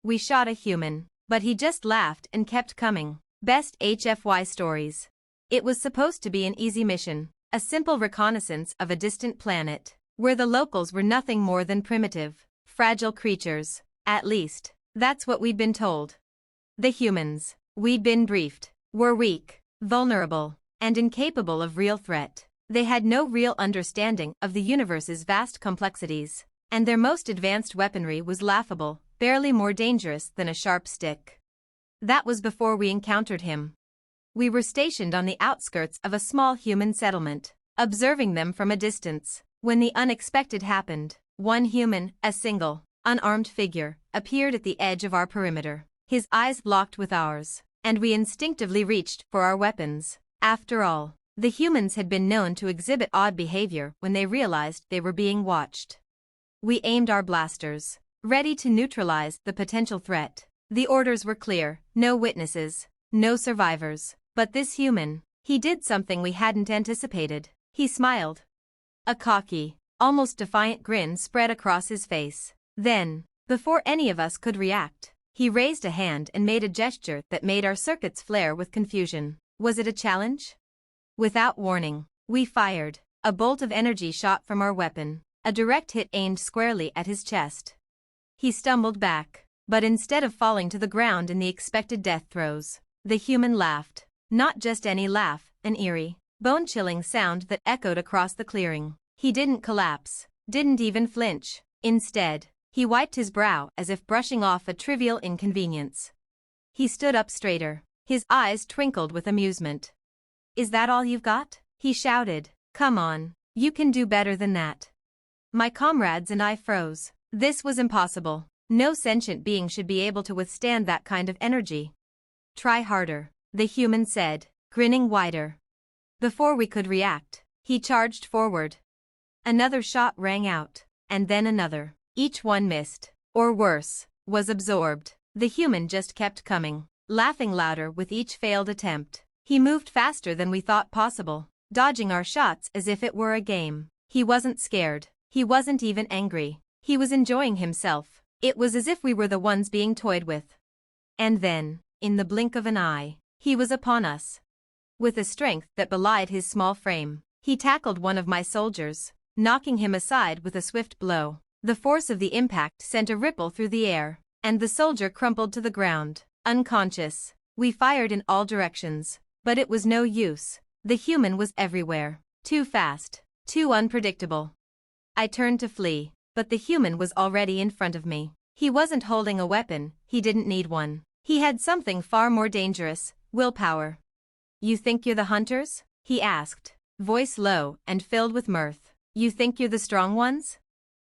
we shot a human, but he just laughed and kept coming. Best HFY stories. It was supposed to be an easy mission, a simple reconnaissance of a distant planet, where the locals were nothing more than primitive, fragile creatures. At least, that's what we'd been told. The humans, we'd been briefed, were weak, vulnerable, and incapable of real threat. They had no real understanding of the universe's vast complexities, and their most advanced weaponry was laughable, barely more dangerous than a sharp stick. That was before we encountered him. We were stationed on the outskirts of a small human settlement, observing them from a distance, when the unexpected happened. One human, a single, unarmed figure, appeared at the edge of our perimeter. His eyes locked with ours, and we instinctively reached for our weapons. After all, the humans had been known to exhibit odd behavior when they realized they were being watched. We aimed our blasters, ready to neutralize the potential threat. The orders were clear: no witnesses, no survivors. But this human, he did something we hadn't anticipated. He smiled. A cocky, almost defiant grin spread across his face. Then, before any of us could react, he raised a hand and made a gesture that made our circuits flare with confusion. Was it a challenge? Without warning, we fired. A bolt of energy shot from our weapon, a direct hit aimed squarely at his chest. He stumbled back, but instead of falling to the ground in the expected death throes, the human laughed. Not just any laugh, an eerie, bone-chilling sound that echoed across the clearing. He didn't collapse, didn't even flinch. Instead, he wiped his brow as if brushing off a trivial inconvenience. He stood up straighter, his eyes twinkled with amusement. "Is that all you've got?" he shouted. "Come on, you can do better than that." My comrades and I froze. This was impossible. No sentient being should be able to withstand that kind of energy. "Try harder," the human said, grinning wider. Before we could react, he charged forward. Another shot rang out, and then another. Each one missed, or worse, was absorbed. The human just kept coming, laughing louder with each failed attempt. He moved faster than we thought possible, dodging our shots as if it were a game. He wasn't scared. He wasn't even angry. He was enjoying himself. It was as if we were the ones being toyed with. And then, in the blink of an eye, he was upon us. With a strength that belied his small frame, he tackled one of my soldiers, knocking him aside with a swift blow. The force of the impact sent a ripple through the air, and the soldier crumpled to the ground, unconscious. We fired in all directions, but it was no use. The human was everywhere. Too fast, too unpredictable. I turned to flee, but the human was already in front of me. He wasn't holding a weapon, he didn't need one. He had something far more dangerous: willpower. "You think you're the hunters?" he asked, voice low and filled with mirth. "You think you're the strong ones?"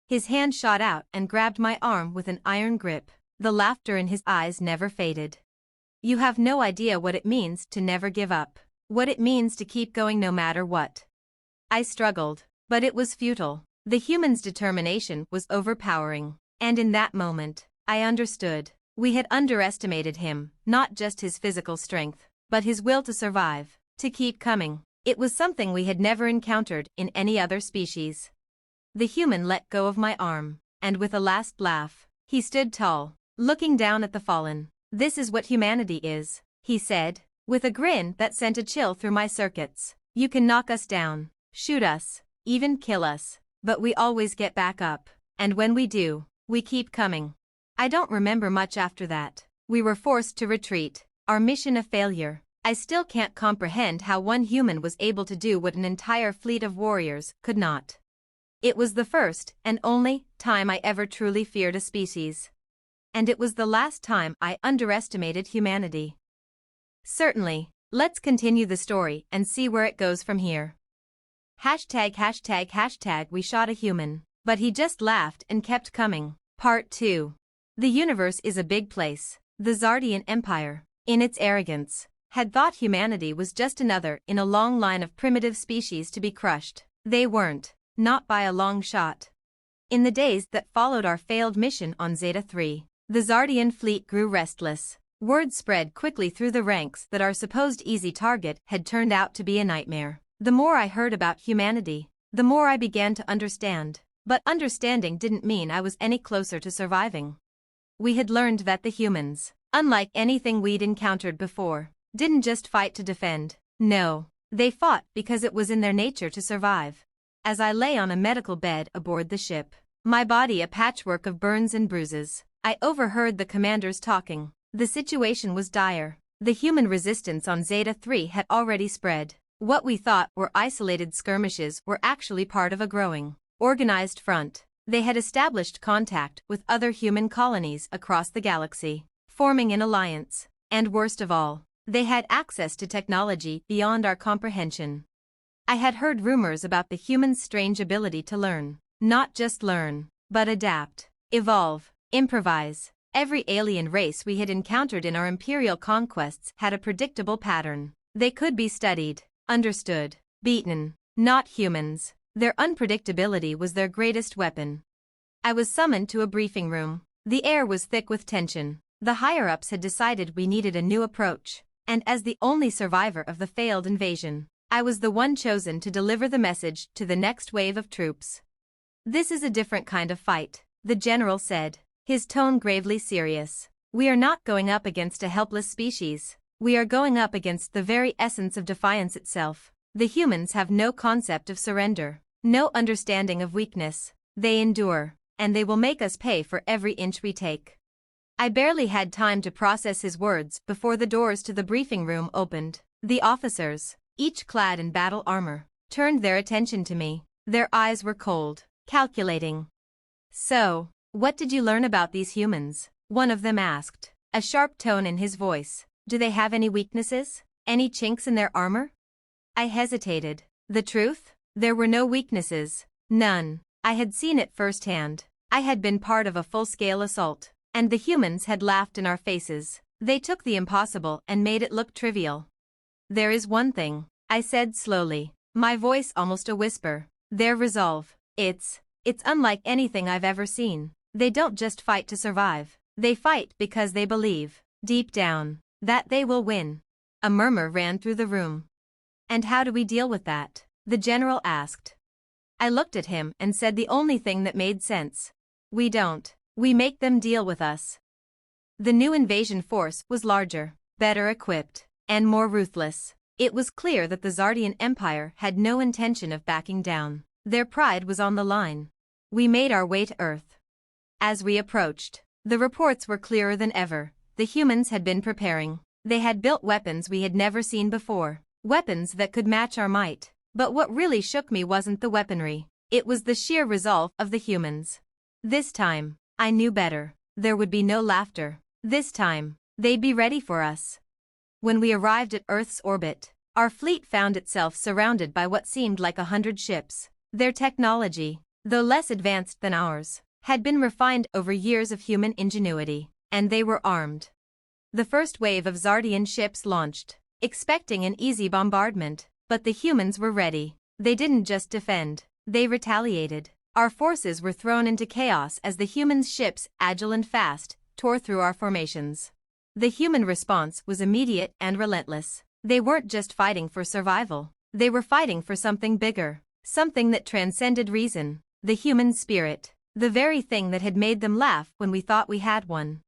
His hand shot out and grabbed my arm with an iron grip. The laughter in his eyes never faded. "You have no idea what it means to never give up. What it means to keep going no matter what." I struggled, but it was futile. The human's determination was overpowering, and in that moment, I understood. We had underestimated him, not just his physical strength, but his will to survive, to keep coming. It was something we had never encountered in any other species. The human let go of my arm, and with a last laugh, he stood tall, looking down at the fallen. "This is what humanity is," he said, with a grin that sent a chill through my circuits. "You can knock us down, shoot us, even kill us, but we always get back up, and when we do, we keep coming." I don't remember much after that. We were forced to retreat, our mission a failure. I still can't comprehend how one human was able to do what an entire fleet of warriors could not. It was the first and only time I ever truly feared a species. And it was the last time I underestimated humanity. Certainly, let's continue the story and see where it goes from here. ##### We shot a human, but he just laughed and kept coming. Part 2. The universe is a big place. The Zardian Empire, in its arrogance, had thought humanity was just another in a long line of primitive species to be crushed. They weren't, not by a long shot. In the days that followed our failed mission on Zeta 3, the Zardian fleet grew restless. Word spread quickly through the ranks that our supposed easy target had turned out to be a nightmare. The more I heard about humanity, the more I began to understand. But understanding didn't mean I was any closer to surviving. We had learned that the humans, unlike anything we'd encountered before, didn't just fight to defend. No, they fought because it was in their nature to survive. As I lay on a medical bed aboard the ship, my body a patchwork of burns and bruises, I overheard the commanders talking. The situation was dire. The human resistance on Zeta 3 had already spread. What we thought were isolated skirmishes were actually part of a growing, organized front. They had established contact with other human colonies across the galaxy, forming an alliance. And worst of all, they had access to technology beyond our comprehension. I had heard rumors about the humans' strange ability to learn. Not just learn, but adapt, evolve, improvise. Every alien race we had encountered in our imperial conquests had a predictable pattern. They could be studied, understood, beaten. Not humans. Their unpredictability was their greatest weapon. I was summoned to a briefing room. The air was thick with tension. The higher-ups had decided we needed a new approach, and as the only survivor of the failed invasion, I was the one chosen to deliver the message to the next wave of troops. "This is a different kind of fight," the general said, his tone gravely serious. "We are not going up against a helpless species. We are going up against the very essence of defiance itself. The humans have no concept of surrender, no understanding of weakness. They endure, and they will make us pay for every inch we take." I barely had time to process his words before the doors to the briefing room opened. The officers, each clad in battle armor, turned their attention to me. Their eyes were cold, calculating. "So, what did you learn about these humans?" one of them asked, a sharp tone in his voice. "Do they have any weaknesses? Any chinks in their armor?" I hesitated. The truth? There were no weaknesses. None. I had seen it firsthand. I had been part of a full-scale assault, and the humans had laughed in our faces. They took the impossible and made it look trivial. "There is one thing," I said slowly, my voice almost a whisper. "Their resolve. It's unlike anything I've ever seen. They don't just fight to survive. They fight because they believe, deep down, that they will win." A murmur ran through the room. "And how do we deal with that?" the general asked. I looked at him and said the only thing that made sense. "We don't. We make them deal with us." The new invasion force was larger, better equipped, and more ruthless. It was clear that the Zardian Empire had no intention of backing down. Their pride was on the line. We made our way to Earth. As we approached, the reports were clearer than ever. The humans had been preparing. They had built weapons we had never seen before. Weapons that could match our might. But what really shook me wasn't the weaponry. It was the sheer resolve of the humans. This time, I knew better. There would be no laughter. This time, they'd be ready for us. When we arrived at Earth's orbit, our fleet found itself surrounded by what seemed like 100 ships. Their technology, though less advanced than ours, had been refined over years of human ingenuity, and they were armed. The first wave of Zardian ships launched, expecting an easy bombardment, but the humans were ready. They didn't just defend, they retaliated. Our forces were thrown into chaos as the humans' ships, agile and fast, tore through our formations. The human response was immediate and relentless. They weren't just fighting for survival, they were fighting for something bigger, something that transcended reason, the human spirit, the very thing that had made them laugh when we thought we had one.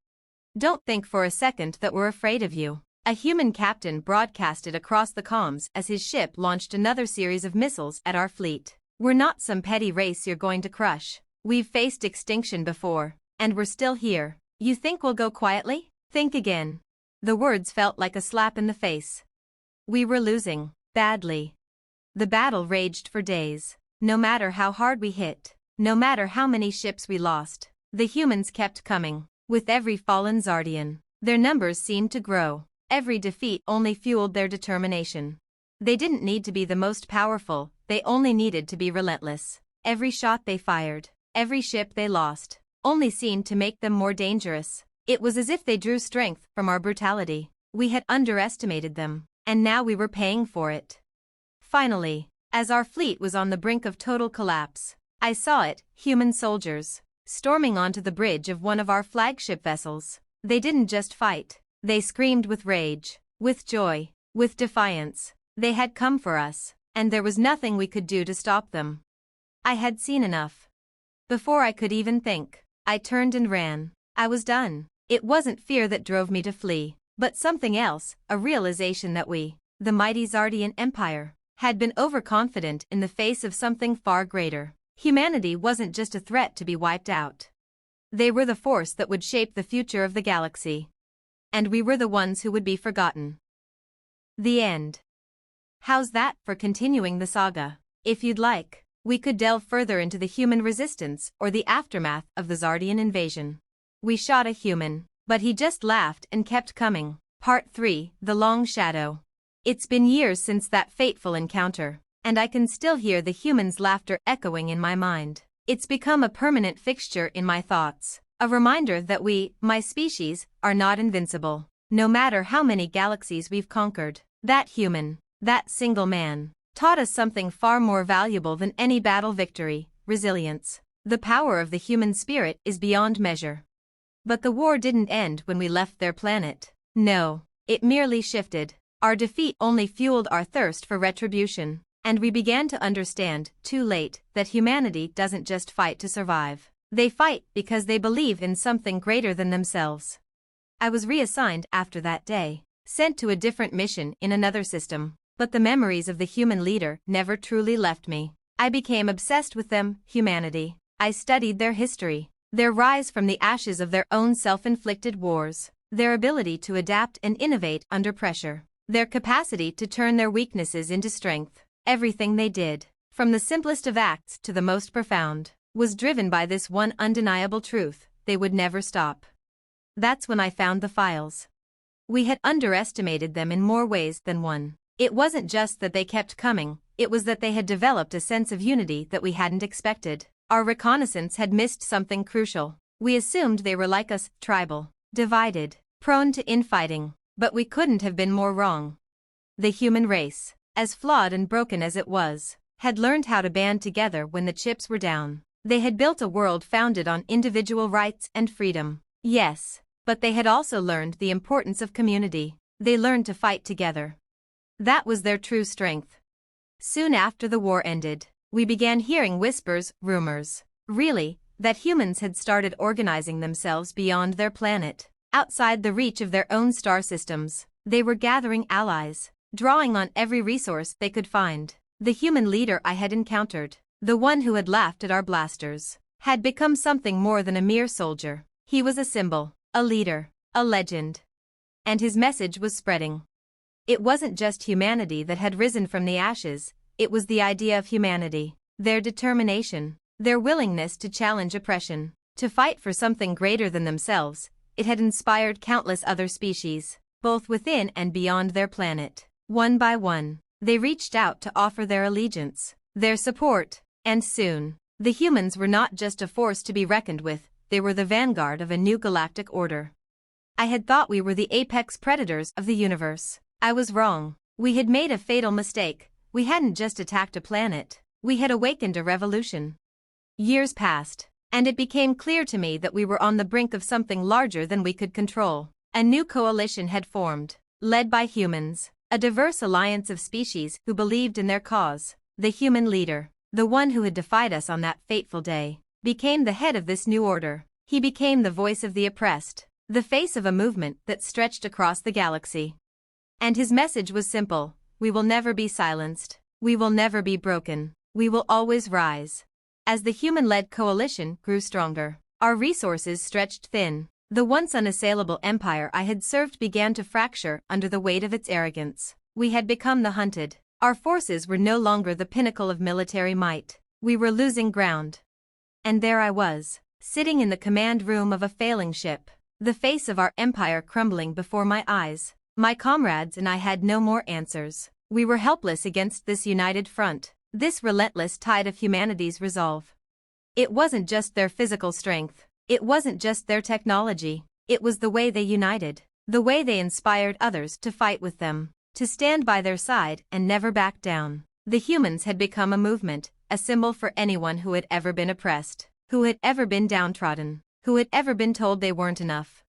"Don't think for a second that we're afraid of you," a human captain broadcasted across the comms as his ship launched another series of missiles at our fleet. "We're not some petty race you're going to crush. We've faced extinction before, and we're still here. You think we'll go quietly? Think again." The words felt like a slap in the face. We were losing, badly. The battle raged for days. No matter how hard we hit, no matter how many ships we lost, the humans kept coming. With every fallen Zardian, their numbers seemed to grow. Every defeat only fueled their determination. They didn't need to be the most powerful, they only needed to be relentless. Every shot they fired, every ship they lost, only seemed to make them more dangerous. It was as if they drew strength from our brutality. We had underestimated them, and now we were paying for it. Finally, as our fleet was on the brink of total collapse, I saw it, human soldiers, storming onto the bridge of one of our flagship vessels. They didn't just fight. They screamed with rage, with joy, with defiance. They had come for us, and there was nothing we could do to stop them. I had seen enough. Before I could even think, I turned and ran. I was done. It wasn't fear that drove me to flee, but something else, a realization that we, the mighty Zardian Empire, had been overconfident in the face of something far greater. Humanity wasn't just a threat to be wiped out. They were the force that would shape the future of the galaxy. And we were the ones who would be forgotten. The end. How's that for continuing the saga? If you'd like, we could delve further into the human resistance or the aftermath of the Zardian invasion. We shot a human, but he just laughed and kept coming. Part 3, The Long Shadow. It's been years since that fateful encounter, and I can still hear the human's laughter echoing in my mind. It's become a permanent fixture in my thoughts, a reminder that we, my species, are not invincible. No matter how many galaxies we've conquered, that human, that single man, taught us something far more valuable than any battle victory: resilience. The power of the human spirit is beyond measure. But the war didn't end when we left their planet. No, it merely shifted. Our defeat only fueled our thirst for retribution, and we began to understand, too late, that humanity doesn't just fight to survive. They fight because they believe in something greater than themselves. I was reassigned after that day, sent to a different mission in another system, but the memories of the human leader never truly left me. I became obsessed with them, humanity. I studied their history, their rise from the ashes of their own self-inflicted wars, their ability to adapt and innovate under pressure, their capacity to turn their weaknesses into strength. Everything they did, from the simplest of acts to the most profound, was driven by this one undeniable truth: they would never stop. That's when I found the files. We had underestimated them in more ways than one. It wasn't just that they kept coming, it was that they had developed a sense of unity that we hadn't expected. Our reconnaissance had missed something crucial. We assumed they were like us, tribal, divided, prone to infighting, but we couldn't have been more wrong. The human race, as flawed and broken as it was, had learned how to band together when the chips were down. They had built a world founded on individual rights and freedom. Yes, but they had also learned the importance of community. They learned to fight together. That was their true strength. Soon after the war ended, we began hearing whispers, rumors, really, that humans had started organizing themselves beyond their planet, outside the reach of their own star systems. They were gathering allies, drawing on every resource they could find. The human leader I had encountered, the one who had laughed at our blasters, had become something more than a mere soldier. He was a symbol, a leader, a legend. And his message was spreading. It wasn't just humanity that had risen from the ashes, it was the idea of humanity, their determination, their willingness to challenge oppression, to fight for something greater than themselves. It had inspired countless other species, both within and beyond their planet. One by one, they reached out to offer their allegiance, their support, and soon, the humans were not just a force to be reckoned with, they were the vanguard of a new galactic order. I had thought we were the apex predators of the universe. I was wrong. We had made a fatal mistake. We hadn't just attacked a planet, we had awakened a revolution. Years passed, and it became clear to me that we were on the brink of something larger than we could control. A new coalition had formed, led by humans, a diverse alliance of species who believed in their cause. The human leader, the one who had defied us on that fateful day, became the head of this new order. He became the voice of the oppressed, the face of a movement that stretched across the galaxy. And his message was simple: we will never be silenced, we will never be broken, we will always rise. As the human-led coalition grew stronger, our resources stretched thin. The once unassailable empire I had served began to fracture under the weight of its arrogance. We had become the hunted. Our forces were no longer the pinnacle of military might. We were losing ground. And there I was, sitting in the command room of a failing ship, the face of our empire crumbling before my eyes. My comrades and I had no more answers. We were helpless against this united front, this relentless tide of humanity's resolve. It wasn't just their physical strength, it wasn't just their technology, it was the way they united, the way they inspired others to fight with them, to stand by their side and never back down. The humans had become a movement, a symbol for anyone who had ever been oppressed, who had ever been downtrodden, who had ever been told they weren't enough.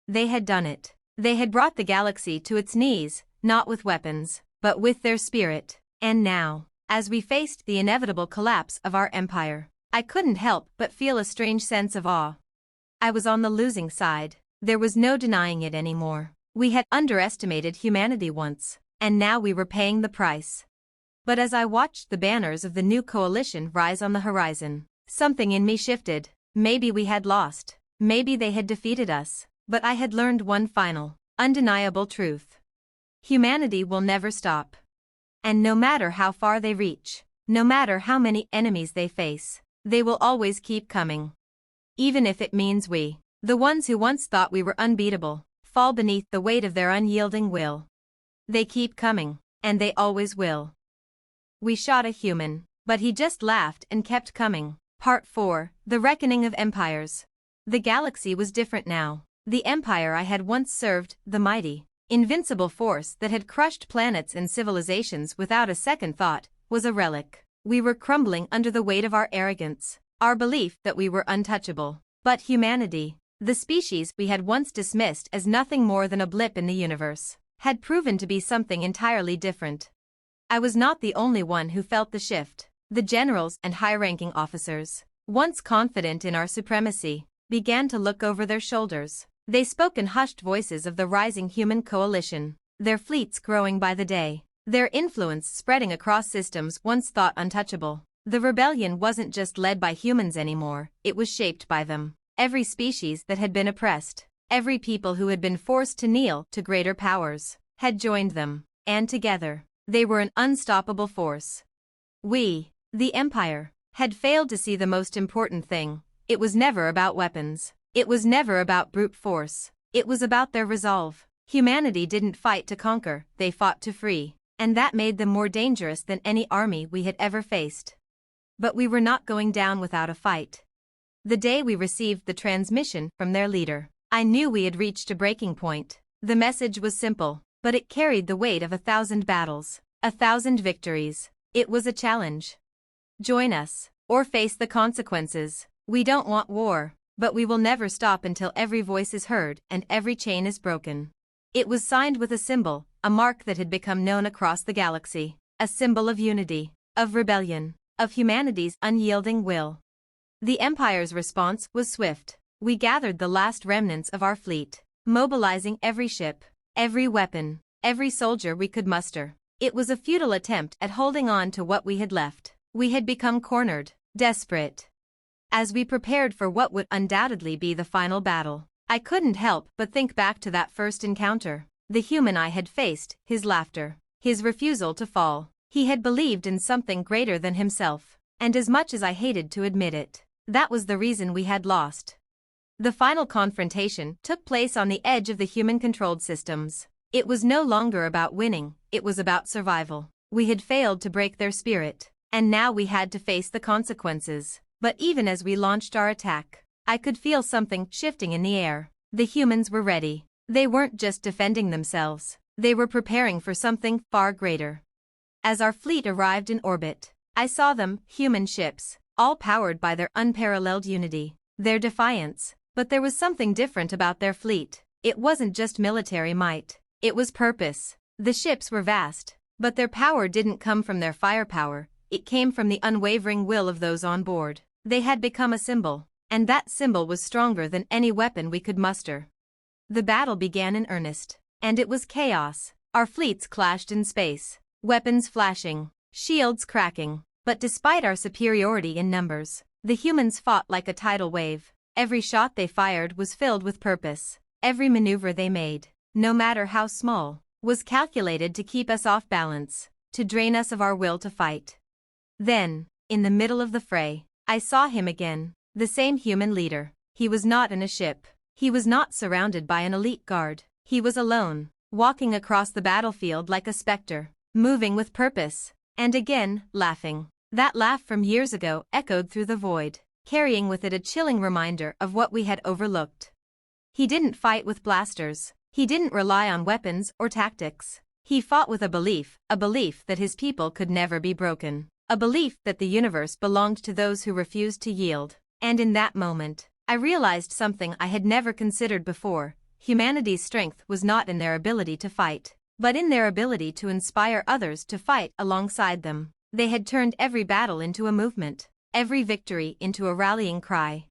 They had done it. They had brought the galaxy to its knees, not with weapons, but with their spirit. And now, as we faced the inevitable collapse of our empire, I couldn't help but feel a strange sense of awe. I was on the losing side. There was no denying it anymore. We had underestimated humanity once, and now we were paying the price. But as I watched the banners of the new coalition rise on the horizon, something in me shifted. Maybe we had lost. Maybe they had defeated us. But I had learned one final, undeniable truth. Humanity will never stop. And no matter how far they reach, no matter how many enemies they face, they will always keep coming. Even if it means we, the ones who once thought we were unbeatable, fall beneath the weight of their unyielding will. They keep coming, and they always will. We shot a human, but he just laughed and kept coming. Part 4, The Reckoning of Empires. The galaxy was different now. The empire I had once served, the mighty, invincible force that had crushed planets and civilizations without a second thought, was a relic. We were crumbling under the weight of our arrogance, our belief that we were untouchable. But humanity, the species we had once dismissed as nothing more than a blip in the universe, had proven to be something entirely different. I was not the only one who felt the shift. The generals and high-ranking officers, once confident in our supremacy, began to look over their shoulders. They spoke in hushed voices of the rising human coalition, their fleets growing by the day, their influence spreading across systems once thought untouchable. The rebellion wasn't just led by humans anymore, it was shaped by them. Every species that had been oppressed, every people who had been forced to kneel to greater powers, had joined them, and together, they were an unstoppable force. We, the Empire, had failed to see the most important thing. It was never about weapons. It was never about brute force. It was about their resolve. Humanity didn't fight to conquer, they fought to free. And that made them more dangerous than any army we had ever faced. But we were not going down without a fight. The day we received the transmission from their leader, I knew we had reached a breaking point. The message was simple, but it carried the weight of 1,000 battles, 1,000 victories. It was a challenge. Join us, or face the consequences. We don't want war, but we will never stop until every voice is heard and every chain is broken. It was signed with a symbol, a mark that had become known across the galaxy, a symbol of unity, of rebellion, of humanity's unyielding will. The Empire's response was swift. We gathered the last remnants of our fleet, mobilizing every ship, every weapon, every soldier we could muster. It was a futile attempt at holding on to what we had left. We had become cornered, desperate. As we prepared for what would undoubtedly be the final battle, I couldn't help but think back to that first encounter. The human I had faced, his laughter, his refusal to fall. He had believed in something greater than himself, and as much as I hated to admit it, that was the reason we had lost. The final confrontation took place on the edge of the human-controlled systems. It was no longer about winning, it was about survival. We had failed to break their spirit, and now we had to face the consequences. But even as we launched our attack, I could feel something shifting in the air. The humans were ready. They weren't just defending themselves, they were preparing for something far greater. As our fleet arrived in orbit, I saw them, human ships, all powered by their unparalleled unity, their defiance. But there was something different about their fleet. It wasn't just military might, it was purpose. The ships were vast, but their power didn't come from their firepower, it came from the unwavering will of those on board. They had become a symbol, and that symbol was stronger than any weapon we could muster. The battle began in earnest, and it was chaos. Our fleets clashed in space, weapons flashing, shields cracking. But despite our superiority in numbers, the humans fought like a tidal wave. Every shot they fired was filled with purpose. Every maneuver they made, no matter how small, was calculated to keep us off balance, to drain us of our will to fight. Then, in the middle of the fray, I saw him again, the same human leader. He was not in a ship. He was not surrounded by an elite guard. He was alone, walking across the battlefield like a specter, moving with purpose, and again, laughing. That laugh from years ago echoed through the void, carrying with it a chilling reminder of what we had overlooked. He didn't fight with blasters. He didn't rely on weapons or tactics. He fought with a belief that his people could never be broken. A belief that the universe belonged to those who refused to yield. And in that moment, I realized something I had never considered before. Humanity's strength was not in their ability to fight, but in their ability to inspire others to fight alongside them. They had turned every battle into a movement, every victory into a rallying cry.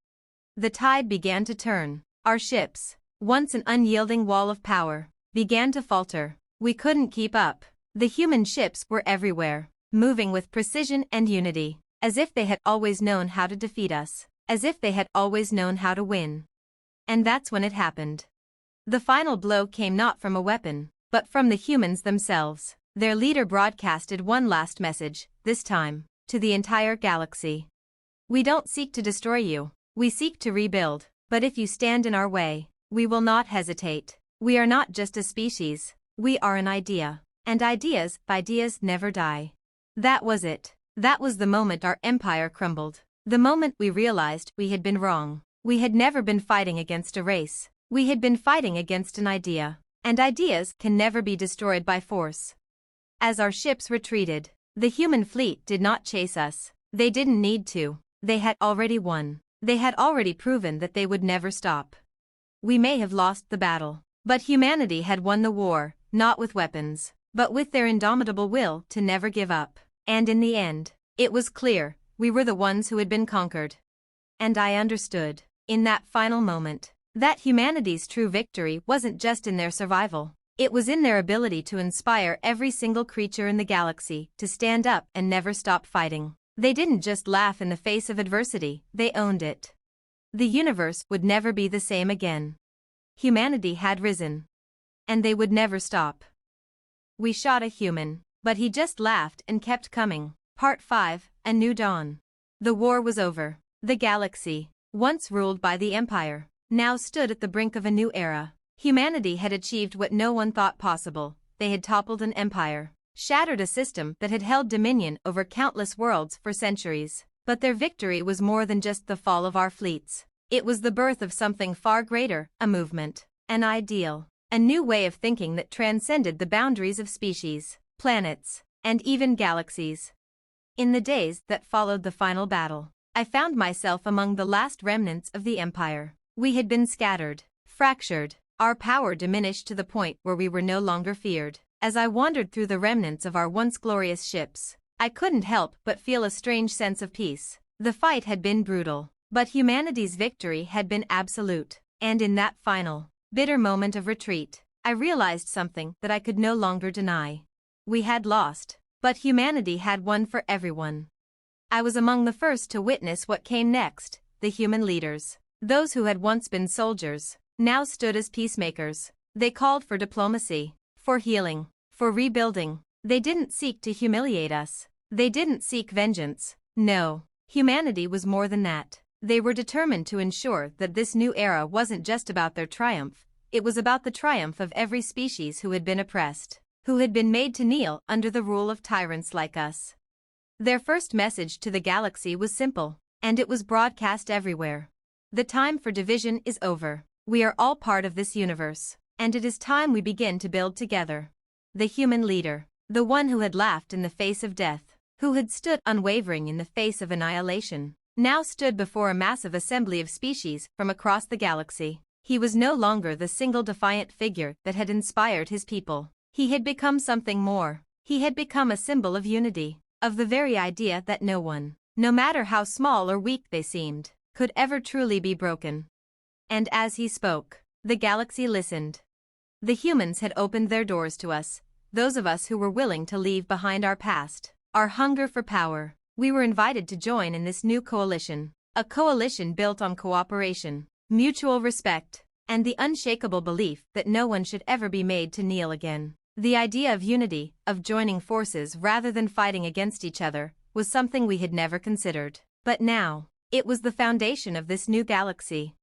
The tide began to turn. Our ships, once an unyielding wall of power, began to falter. We couldn't keep up. The human ships were everywhere, moving with precision and unity, as if they had always known how to defeat us, as if they had always known how to win. And that's when it happened. The final blow came not from a weapon, but from the humans themselves. Their leader broadcasted one last message, this time, to the entire galaxy. We don't seek to destroy you, we seek to rebuild, but if you stand in our way, we will not hesitate. We are not just a species, we are an idea. And ideas never die. That was it. That was the moment our empire crumbled. The moment we realized we had been wrong. We had never been fighting against a race. We had been fighting against an idea. And ideas can never be destroyed by force. As our ships retreated, the human fleet did not chase us. They didn't need to. They had already won. They had already proven that they would never stop. We may have lost the battle, but humanity had won the war, not with weapons, but with their indomitable will to never give up. And in the end, it was clear, we were the ones who had been conquered. And I understood, in that final moment, that humanity's true victory wasn't just in their survival. It was in their ability to inspire every single creature in the galaxy to stand up and never stop fighting. They didn't just laugh in the face of adversity, they owned it. The universe would never be the same again. Humanity had risen. And they would never stop. We shot a human, but he just laughed and kept coming. Part 5, A New Dawn. The war was over. The galaxy, once ruled by the Empire, now stood at the brink of a new era. Humanity had achieved what no one thought possible. They had toppled an empire, shattered a system that had held dominion over countless worlds for centuries. But their victory was more than just the fall of our fleets. It was the birth of something far greater, a movement, an ideal. A new way of thinking that transcended the boundaries of species, planets, and even galaxies. In the days that followed the final battle, I found myself among the last remnants of the Empire. We had been scattered, fractured, our power diminished to the point where we were no longer feared. As I wandered through the remnants of our once glorious ships, I couldn't help but feel a strange sense of peace. The fight had been brutal, but humanity's victory had been absolute. And in that final, bitter moment of retreat, I realized something that I could no longer deny. We had lost, but humanity had won for everyone. I was among the first to witness what came next. The human leaders, those who had once been soldiers, now stood as peacemakers. They called for diplomacy, for healing, for rebuilding. They didn't seek to humiliate us. They didn't seek vengeance. No, humanity was more than that. They were determined to ensure that this new era wasn't just about their triumph, it was about the triumph of every species who had been oppressed, who had been made to kneel under the rule of tyrants like us. Their first message to the galaxy was simple, and it was broadcast everywhere. The time for division is over. We are all part of this universe, and it is time we begin to build together. The human leader, the one who had laughed in the face of death, who had stood unwavering in the face of annihilation, now stood before a massive assembly of species from across the galaxy. He was no longer the single defiant figure that had inspired his people. He had become something more. He had become a symbol of unity, of the very idea that no one, no matter how small or weak they seemed, could ever truly be broken. And as he spoke, the galaxy listened. The humans had opened their doors to us, those of us who were willing to leave behind our past, our hunger for power. We were invited to join in this new coalition, a coalition built on cooperation, mutual respect, and the unshakable belief that no one should ever be made to kneel again. The idea of unity, of joining forces rather than fighting against each other, was something we had never considered. But now, it was the foundation of this new galaxy.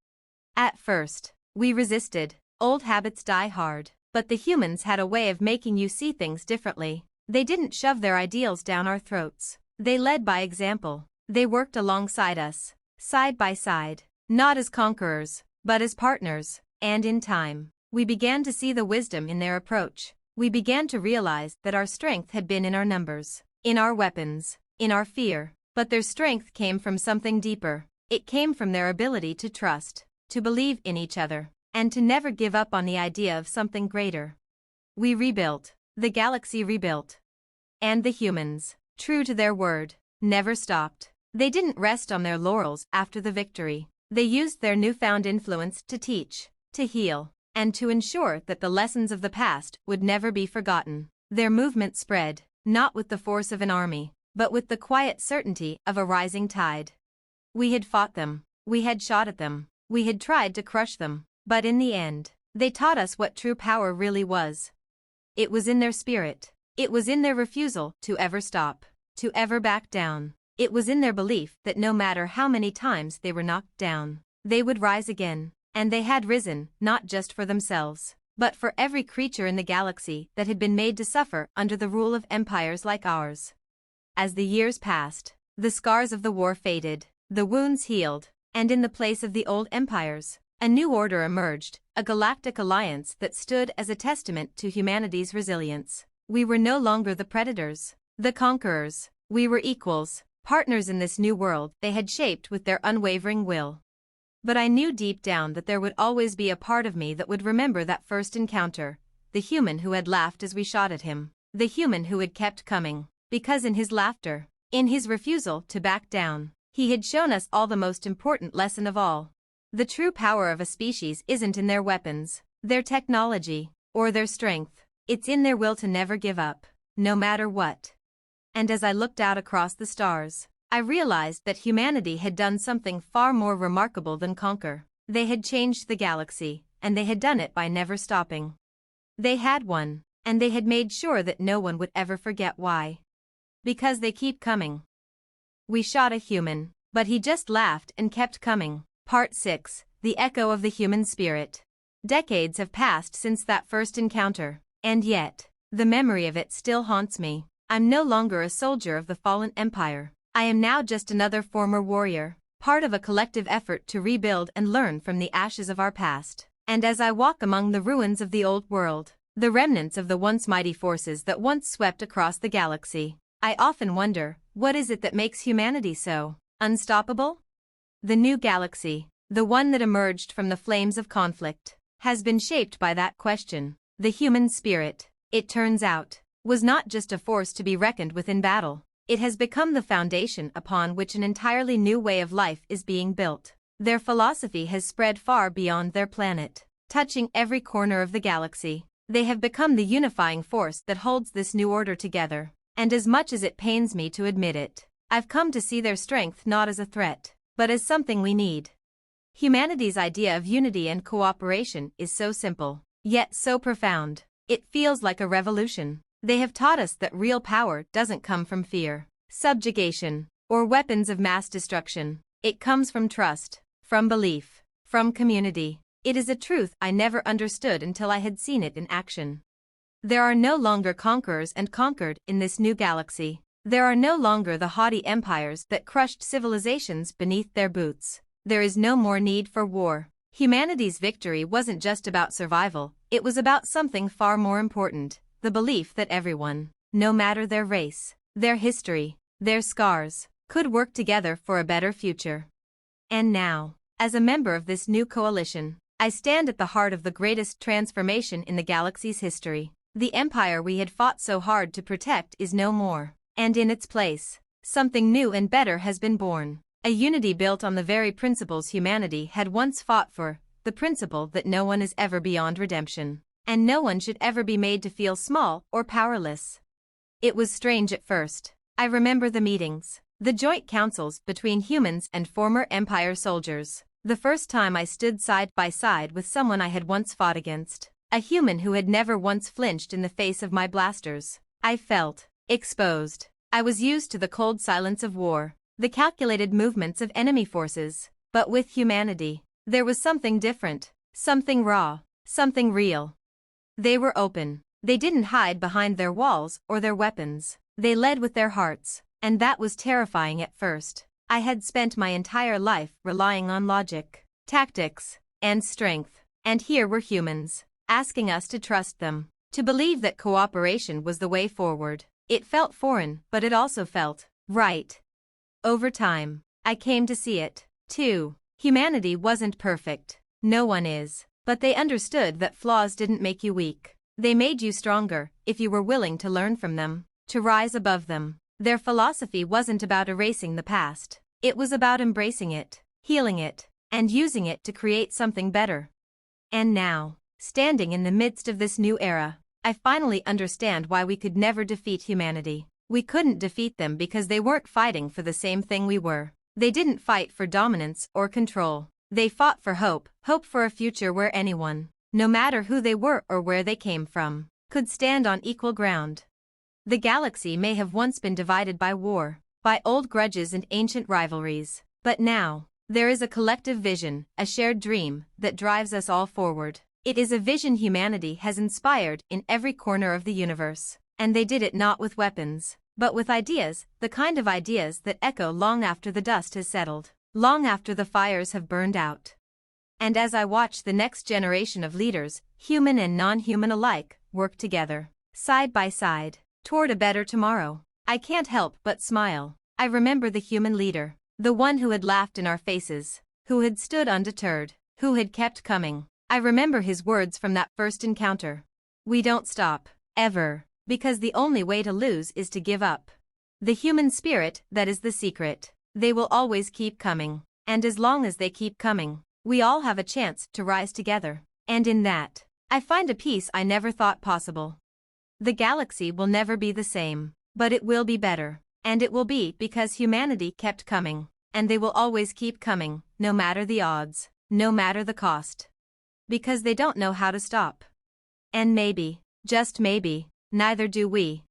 At first, we resisted. Old habits die hard, but the humans had a way of making you see things differently. They didn't shove their ideals down our throats. They led by example. They worked alongside us, side by side, not as conquerors, but as partners. And in time, we began to see the wisdom in their approach. We began to realize that our strength had been in our numbers, in our weapons, in our fear. But their strength came from something deeper. It came from their ability to trust, to believe in each other, and to never give up on the idea of something greater. We rebuilt. The galaxy rebuilt. And the humans, true to their word, never stopped. They didn't rest on their laurels after the victory. They used their newfound influence to teach, to heal, and to ensure that the lessons of the past would never be forgotten. Their movement spread, not with the force of an army, but with the quiet certainty of a rising tide. We had fought them, we had shot at them, we had tried to crush them, but in the end, they taught us what true power really was. It was in their spirit. It was in their refusal to ever stop, to ever back down. It was in their belief that no matter how many times they were knocked down, they would rise again. And they had risen, not just for themselves, but for every creature in the galaxy that had been made to suffer under the rule of empires like ours. As the years passed, the scars of the war faded, the wounds healed, and in the place of the old empires, a new order emerged, a galactic alliance that stood as a testament to humanity's resilience. We were no longer the predators, the conquerors. We were equals, partners in this new world they had shaped with their unwavering will. But I knew deep down that there would always be a part of me that would remember that first encounter, the human who had laughed as we shot at him, the human who had kept coming, because in his laughter, in his refusal to back down, he had shown us all the most important lesson of all. The true power of a species isn't in their weapons, their technology, or their strength. It's in their will to never give up, no matter what. And as I looked out across the stars, I realized that humanity had done something far more remarkable than conquer. They had changed the galaxy, and they had done it by never stopping. They had won, and they had made sure that no one would ever forget why. Because they keep coming. We shot a human, but he just laughed and kept coming. Part 6, The Echo of the Human Spirit. Decades have passed since that first encounter, and yet, the memory of it still haunts me. I'm no longer a soldier of the fallen empire. I am now just another former warrior, part of a collective effort to rebuild and learn from the ashes of our past. And as I walk among the ruins of the old world, the remnants of the once mighty forces that once swept across the galaxy, I often wonder, what is it that makes humanity so unstoppable? The new galaxy, the one that emerged from the flames of conflict, has been shaped by that question. The human spirit, it turns out, was not just a force to be reckoned with in battle. It has become the foundation upon which an entirely new way of life is being built. Their philosophy has spread far beyond their planet, touching every corner of the galaxy. They have become the unifying force that holds this new order together. And as much as it pains me to admit it, I've come to see their strength not as a threat, but as something we need. Humanity's idea of unity and cooperation is so simple, yet so profound. It feels like a revolution. They have taught us that real power doesn't come from fear, subjugation, or weapons of mass destruction. It comes from trust, from belief, from community. It is a truth I never understood until I had seen it in action. There are no longer conquerors and conquered in this new galaxy. There are no longer the haughty empires that crushed civilizations beneath their boots. There is no more need for war. Humanity's victory wasn't just about survival, it was about something far more important. The belief that everyone, no matter their race, their history, their scars, could work together for a better future. And now, as a member of this new coalition, I stand at the heart of the greatest transformation in the galaxy's history. The empire we had fought so hard to protect is no more, and in its place, something new and better has been born. A unity built on the very principles humanity had once fought for, the principle that no one is ever beyond redemption. And no one should ever be made to feel small or powerless. It was strange at first. I remember the meetings, the joint councils between humans and former Empire soldiers. The first time I stood side by side with someone I had once fought against, a human who had never once flinched in the face of my blasters. I felt exposed. I was used to the cold silence of war, the calculated movements of enemy forces. But with humanity, there was something different, something raw, something real. They were open. They didn't hide behind their walls or their weapons. They led with their hearts, and that was terrifying at first. I had spent my entire life relying on logic, tactics, and strength, and here were humans, asking us to trust them, to believe that cooperation was the way forward. It felt foreign, but it also felt right. Over time, I came to see it, too. Humanity wasn't perfect. No one is. But they understood that flaws didn't make you weak. They made you stronger, if you were willing to learn from them, to rise above them. Their philosophy wasn't about erasing the past. It was about embracing it, healing it, and using it to create something better. And now, standing in the midst of this new era, I finally understand why we could never defeat humanity. We couldn't defeat them because they weren't fighting for the same thing we were. They didn't fight for dominance or control. They fought for hope for a future where anyone, no matter who they were or where they came from, could stand on equal ground. The galaxy may have once been divided by war, by old grudges and ancient rivalries, but now, there is a collective vision, a shared dream, that drives us all forward. It is a vision humanity has inspired in every corner of the universe, and they did it not with weapons, but with ideas, the kind of ideas that echo long after the dust has settled, long after the fires have burned out. And as I watch the next generation of leaders, human and non-human alike, work together, side by side, toward a better tomorrow, I can't help but smile. I remember the human leader, the one who had laughed in our faces, who had stood undeterred, who had kept coming. I remember his words from that first encounter. We don't stop, ever, because the only way to lose is to give up. The human spirit, that is the secret. They will always keep coming, and as long as they keep coming, we all have a chance to rise together. And in that, I find a peace I never thought possible. The galaxy will never be the same, but it will be better, and it will be because humanity kept coming, and they will always keep coming, no matter the odds, no matter the cost. Because they don't know how to stop. And maybe, just maybe, neither do we.